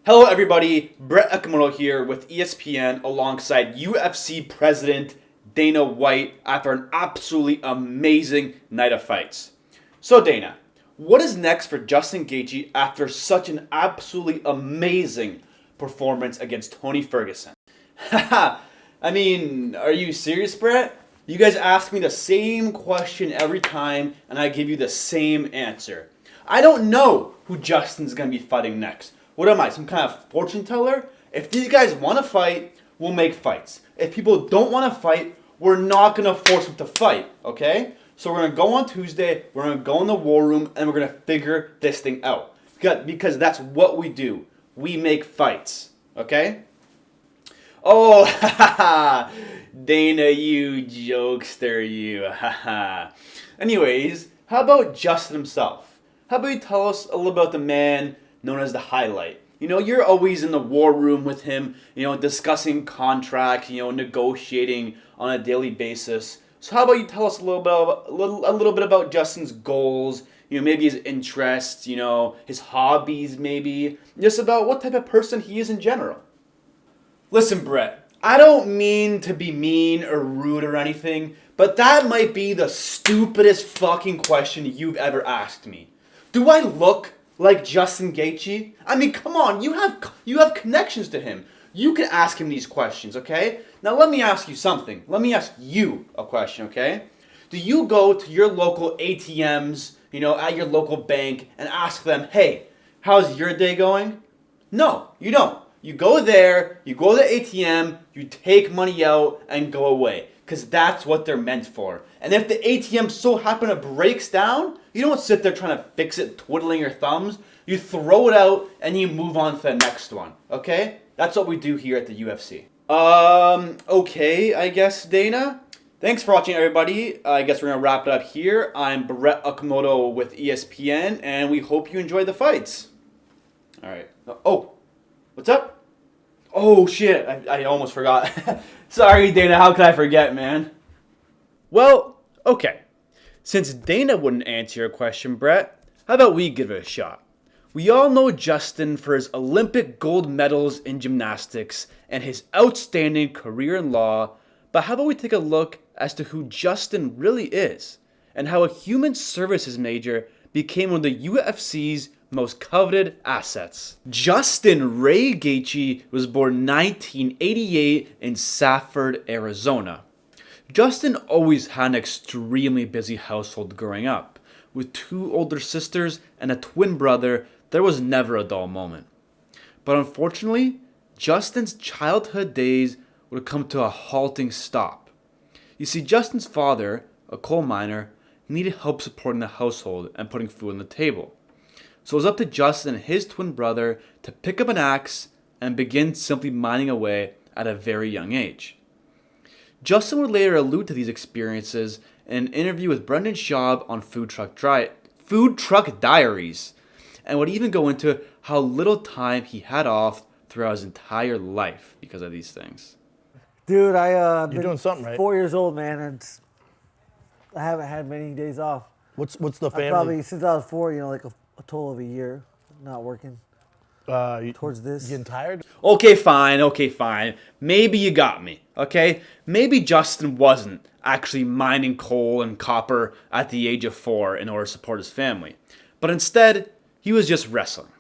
Hello everybody, Brett Okamoto here with ESPN alongside UFC President Dana White after an absolutely amazing night of fights. So Dana, what is next for Justin Gaethje after such an absolutely amazing performance against Tony Ferguson? Haha, I mean, are you serious, Brett? You guys ask me the same question every time and I give you the same answer. I don't know who Justin's going to be fighting next. What am I, some kind of fortune teller? If these guys want to fight, we'll make fights. If people don't want to fight, we're not going to force them to fight, okay? So we're going to go on Tuesday, we're going to go in the war room, and we're going to figure this thing out. Because that's what we do. We make fights, okay? Oh, haha, Dana, you jokester, you, haha. Anyways, how about Justin himself? How about you tell us a little about the man known as the highlight? You know, you're always in the war room with him, discussing contracts, negotiating on a daily basis. So how about you tell us a little bit about Justin's goals, maybe his interests, his hobbies maybe, just about what type of person he is in general. Listen, Brett, I don't mean to be mean or rude or anything, but that might be the stupidest fucking question you've ever asked me. Do I look like Justin Gaethje? I mean, come on, you have connections to him. You can ask him these questions, okay? Now let me ask you something. Let me ask you a question, okay? Do you go to your local ATMs, at your local bank and ask them, hey, how's your day going? No, you don't. You go there, you go to the ATM, you take money out and go away. Because that's what they're meant for. And if the ATM so happen to breaks down, you don't sit there trying to fix it, twiddling your thumbs. You throw it out and you move on to the next one. Okay? That's what we do here at the UFC. Okay, I guess, Dana. Thanks for watching, everybody. I guess we're going to wrap it up here. I'm Brett Okamoto with ESPN, and we hope you enjoy the fights. All right. Oh, what's up? Oh, shit. I almost forgot. Sorry, Dana. How could I forget, man? Well, okay. Since Dana wouldn't answer your question, Brett, how about we give it a shot? We all know Justin for his Olympic gold medals in gymnastics and his outstanding career in law, but how about we take a look as to who Justin really is and how a human services major became one of the UFC's most coveted assets. Justin Ray Gaethje was born 1988 in Safford, Arizona. Justin always had an extremely busy household growing up. With two older sisters and a twin brother, there was never a dull moment. But unfortunately, Justin's childhood days would come to a halting stop. You see, Justin's father, a coal miner, needed help supporting the household and putting food on the table. So it was up to Justin and his twin brother to pick up an axe and begin simply mining away at a very young age. Justin would later allude to these experiences in an interview with Brendan Schaub on Food Truck Diaries, and would even go into how little time he had off throughout his entire life because of these things. Dude, You're been doing something right. 4 years old, man, and I haven't had many days off. What's the family? Probably since I was 4, like a total of a year not working towards this. Getting tired? Okay, fine. Maybe you got me, okay? Maybe Justin wasn't actually mining coal and copper at the age of 4 in order to support his family. But instead, he was just wrestling.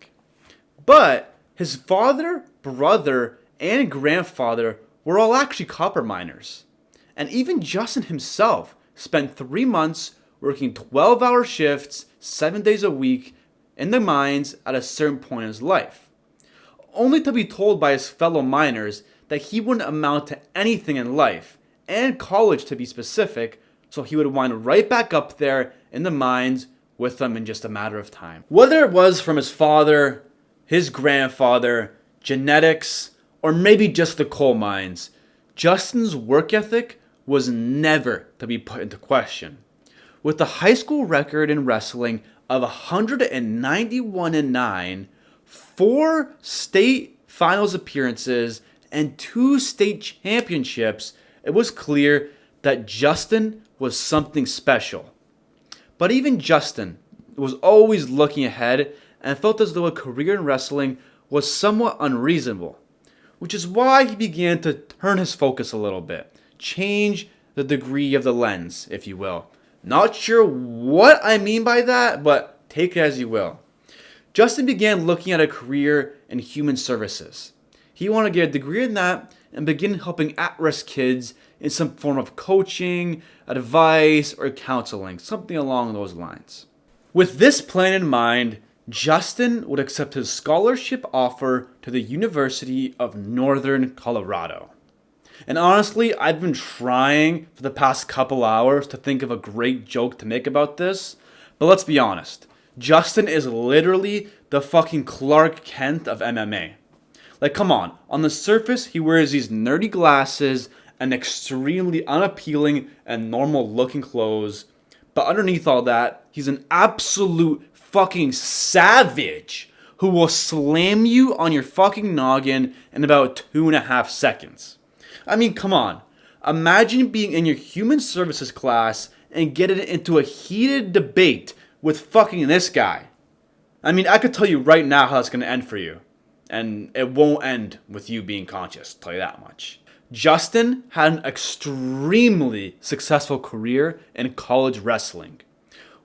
But his father, brother, and grandfather were all actually copper miners. And even Justin himself spent 3 months working 12-hour shifts, 7 days a week, in the mines at a certain point in his life, only to be told by his fellow miners that he wouldn't amount to anything in life, and college to be specific, so he would wind right back up there in the mines with them in just a matter of time. Whether it was from his father, his grandfather, genetics, or maybe just the coal mines, Justin's work ethic was never to be put into question. With the high school record in wrestling of 191-9, 4 state finals appearances, and 2 state championships, it was clear that Justin was something special. But even Justin was always looking ahead and felt as though a career in wrestling was somewhat unreasonable, which is why he began to turn his focus a little bit, change the degree of the lens, if you will. Not sure what I mean by that, but take it as you will. Justin began looking at a career in human services. He wanted to get a degree in that and begin helping at-risk kids in some form of coaching, advice, or counseling, something along those lines. With this plan in mind, Justin would accept his scholarship offer to the University of Northern Colorado. And honestly, I've been trying for the past couple hours to think of a great joke to make about this, but let's be honest. Justin is literally the fucking Clark Kent of MMA. Like, come on the surface, he wears these nerdy glasses and extremely unappealing and normal looking clothes, but underneath all that, he's an absolute fucking savage who will slam you on your fucking noggin in about 2.5 seconds. I mean, come on. Imagine being in your human services class and getting into a heated debate with fucking this guy. I mean, I could tell you right now how that's going to end for you. And it won't end with you being conscious, I'll tell you that much. Justin had an extremely successful career in college wrestling,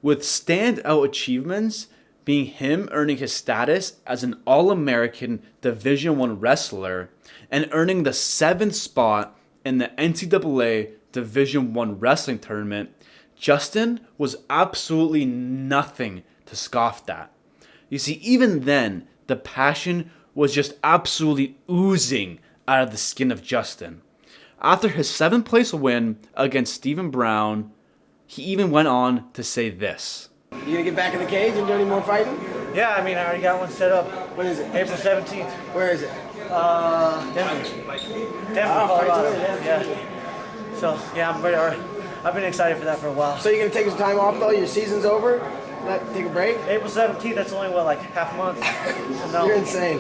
with standout achievements being him earning his status as an All-American Division I wrestler and earning the 7th spot in the NCAA Division I wrestling tournament. Justin was absolutely nothing to scoff at. You see, even then, the passion was just absolutely oozing out of the skin of Justin. After his 7th place win against Stephen Brown, he even went on to say this. You gonna get back in the cage and do any more fighting? Yeah, I mean, I already got one set up. When is it? April 17th. Where is it? Denver, Colorado. Yeah. So, yeah, I'm ready. I've been excited for that for a while. So you're gonna take some time off though? Your season's over? Not take a break? April 17th, that's only, like half a month? So no. You're insane.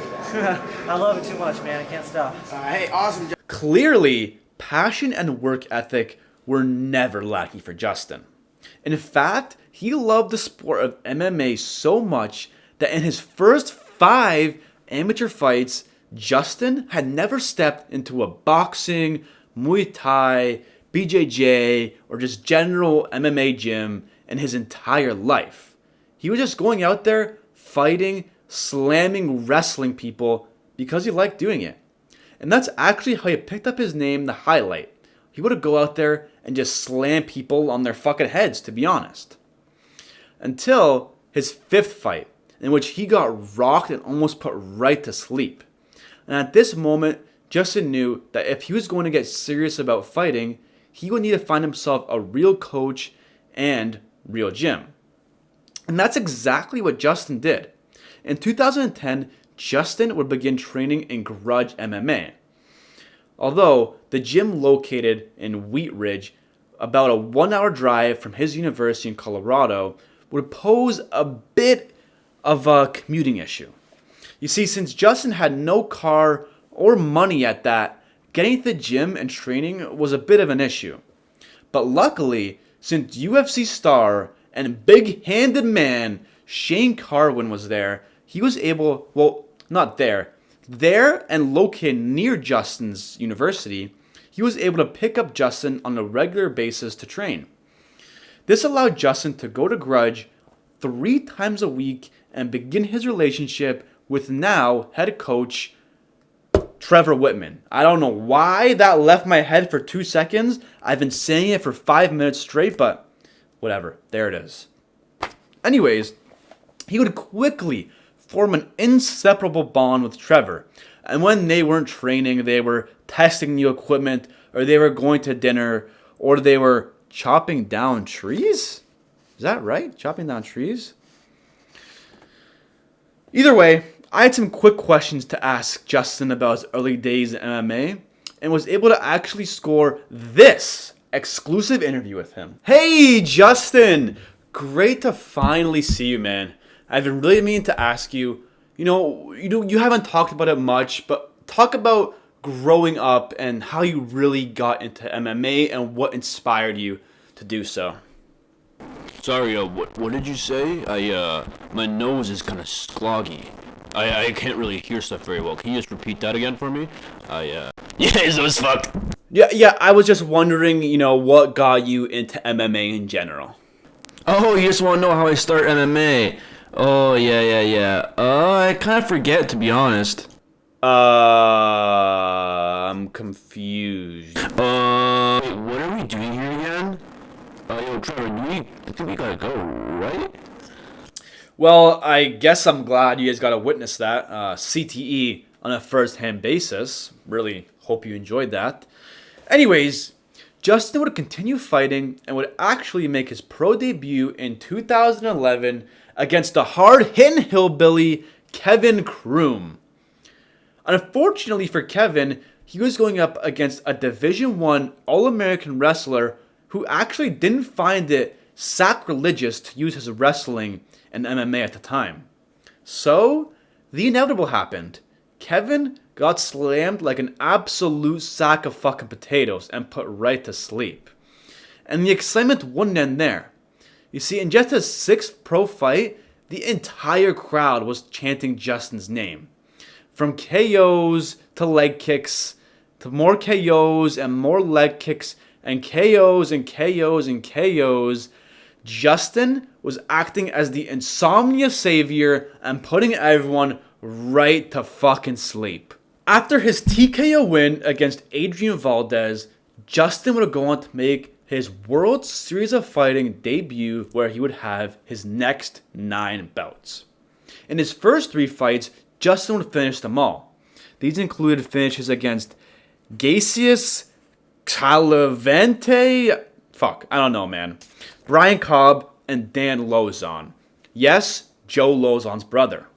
I love it too much, man. I can't stop. Hey, awesome. Clearly, passion and work ethic were never lacking for Justin. In fact, he loved the sport of MMA so much that in his first 5 amateur fights, Justin had never stepped into a boxing, Muay Thai, BJJ, or just general MMA gym in his entire life. He was just going out there, fighting, slamming, wrestling people because he liked doing it. And that's actually how he picked up his name, The Highlight. He would go out there and just slam people on their fucking heads, to be honest. Until his 5th fight, in which he got rocked and almost put right to sleep. And at this moment, Justin knew that if he was going to get serious about fighting, he would need to find himself a real coach and real gym. And that's exactly what Justin did. In 2010, Justin would begin training in Grudge MMA. Although the gym located in Wheat Ridge, about a 1-hour drive from his university in Colorado, would pose a bit of a commuting issue. You see, since Justin had no car or money at that, getting to the gym and training was a bit of an issue. But luckily, since UFC star and big-handed man Shane Carwin was there, he was able, well, not there and located near Justin's university, he was able to pick up Justin on a regular basis to train. This allowed Justin to go to Grudge 3 times a week and begin his relationship with now head coach Trevor Whitman. I don't know why that left my head for 2 seconds. I've been saying it for 5 minutes straight, but whatever. There it is. Anyways, he would quickly form an inseparable bond with Trevor. And when they weren't training, they were testing new equipment, or they were going to dinner, or they were chopping down trees? Is that right? Chopping down trees? Either way, I had some quick questions to ask Justin about his early days in MMA, and was able to actually score this exclusive interview with him. Hey, Justin! Great to finally see you, man. I've been really meaning to ask you, you haven't talked about it much, but talk about growing up and how you really got into MMA and what inspired you to do so. Sorry, what did you say? My nose is kind of sloggy. I can't really hear stuff very well. Can you just repeat that again for me? Yeah, it was fucked. Yeah, I was just wondering, what got you into MMA in general. Oh, you just want to know how I start MMA? Oh, yeah. I kind of forget, to be honest. I'm confused. What are we doing here again? Yo, Trevor, I think we gotta go, right? Well, I guess I'm glad you guys got to witness that. CTE on a first-hand basis. Really hope you enjoyed that. Anyways, Justin would continue fighting and would actually make his pro debut in 2011 against the hard-hitting hillbilly Kevin Kroom. Unfortunately for Kevin, he was going up against a Division I All-American wrestler who actually didn't find it sacrilegious to use his wrestling and MMA at the time. So, the inevitable happened. Kevin got slammed like an absolute sack of fucking potatoes and put right to sleep. And the excitement wouldn't end there. You see, in just his 6th pro fight, the entire crowd was chanting Justin's name. From KOs to leg kicks, to more KOs and more leg kicks, and KOs and KOs and KOs, Justin was acting as the insomnia savior and putting everyone right to fucking sleep. After his TKO win against Adrian Valdez, Justin would go on to make his World Series of Fighting debut, where he would have his next 9 bouts. In his first 3 fights, Justin would finish them all. These included finishes against Gaethje, Calavente, I don't know, man, Brian Cobb, and Dan Lozon. Yes, Joe Lozon's brother.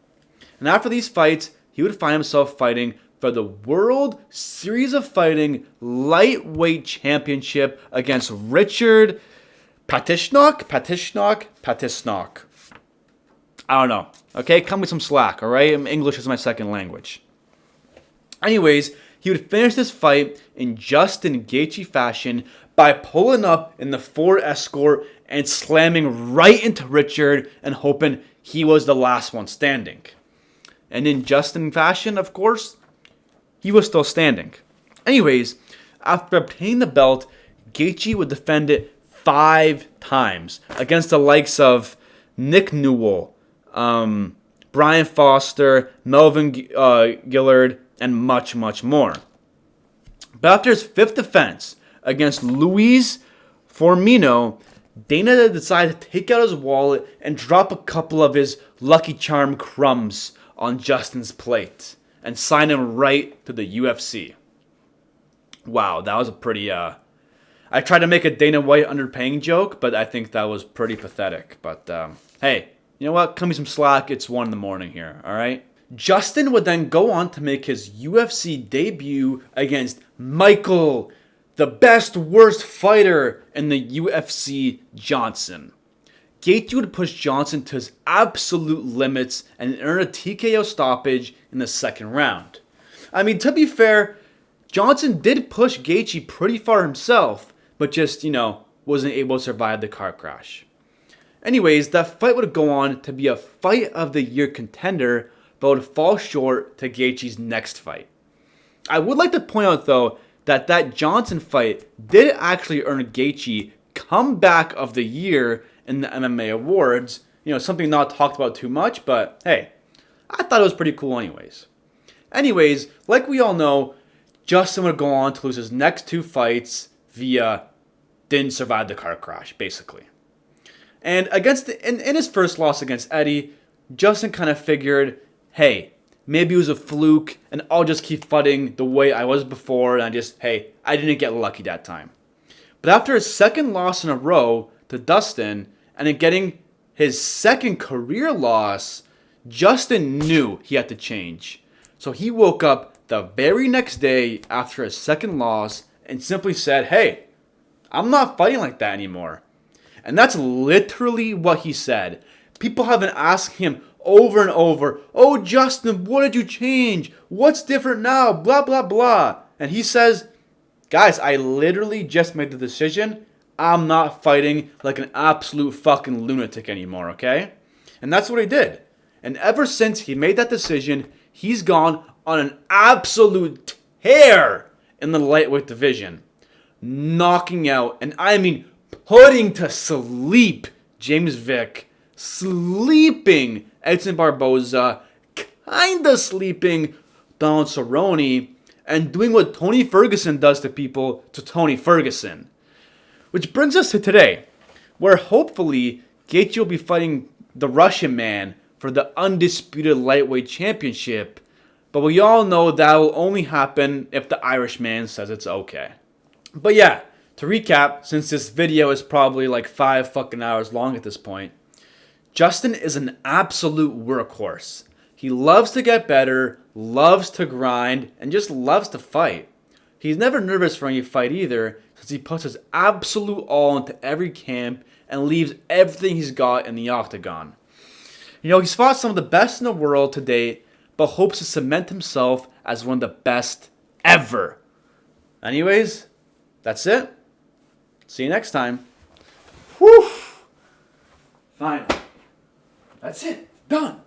And after these fights, he would find himself fighting for the World Series of Fighting Lightweight Championship against Richard Patishnok. I don't know. Okay, cut me some slack, alright? English is my second language. Anyways, he would finish this fight in Justin Gaethje fashion by pulling up in the Ford Escort and slamming right into Richard and hoping he was the last one standing. And in Justin fashion, of course, he was still standing. Anyways, after obtaining the belt, Gaethje would defend it 5 times against the likes of Nick Newell, Brian Foster, Melvin Gillard, and much, much more. But after his 5th defense against Luis Formino, Dana decided to take out his wallet and drop a couple of his Lucky Charm crumbs on Justin's plate and sign him right to the UFC. Wow, that was a pretty... I tried to make a Dana White underpaying joke, but I think that was pretty pathetic. But, hey, you know what? Cut me some slack. It's 1 a.m. here, alright? Justin would then go on to make his UFC debut against Michael, the best, worst fighter in the UFC, Johnson. Gaethje would push Johnson to his absolute limits and earn a TKO stoppage in the 2nd round. I mean, to be fair, Johnson did push Gaethje pretty far himself, but just, wasn't able to survive the car crash. Anyways, that fight would go on to be a Fight of the Year contender, but would fall short to Gaethje's next fight. I would like to point out, though, that Johnson fight did actually earn Gaethje Comeback of the Year in the MMA awards. Something not talked about too much, but hey, I thought it was pretty cool anyways. Anyways, like we all know, Justin would go on to lose his next 2 fights via didn't survive the car crash, basically. And in his first loss against Eddie, Justin kind of figured, hey, maybe it was a fluke, and I'll just keep fighting the way I was before, and I didn't get lucky that time. But after his 2nd loss in a row to Dustin, and in getting his 2nd career loss, Justin knew he had to change. So he woke up the very next day after his 2nd loss and simply said, hey, I'm not fighting like that anymore. And that's literally what he said. People have been asking him over and over, oh, Justin, what did you change? What's different now? Blah, blah, blah. And he says, guys, I literally just made the decision. I'm not fighting like an absolute fucking lunatic anymore, okay? And that's what he did. And ever since he made that decision, he's gone on an absolute tear in the lightweight division. Knocking out, and I mean putting to sleep James Vick, sleeping Edson Barboza, kinda sleeping Donald Cerrone, and doing what Tony Ferguson does to people to Tony Ferguson. Which brings us to today, where hopefully Gaethje will be fighting the Russian man for the undisputed lightweight championship, but we all know that will only happen if the Irishman says it's okay. But yeah, to recap, since this video is probably like 5 fucking hours long at this point, Justin is an absolute workhorse. He loves to get better, loves to grind, and just loves to fight. He's never nervous for any fight either, since he puts his absolute all into every camp and leaves everything he's got in the octagon. You know, he's fought some of the best in the world to date, but hopes to cement himself as one of the best ever. Anyways, that's it. See you next time. Whew. Fine. That's it. Done.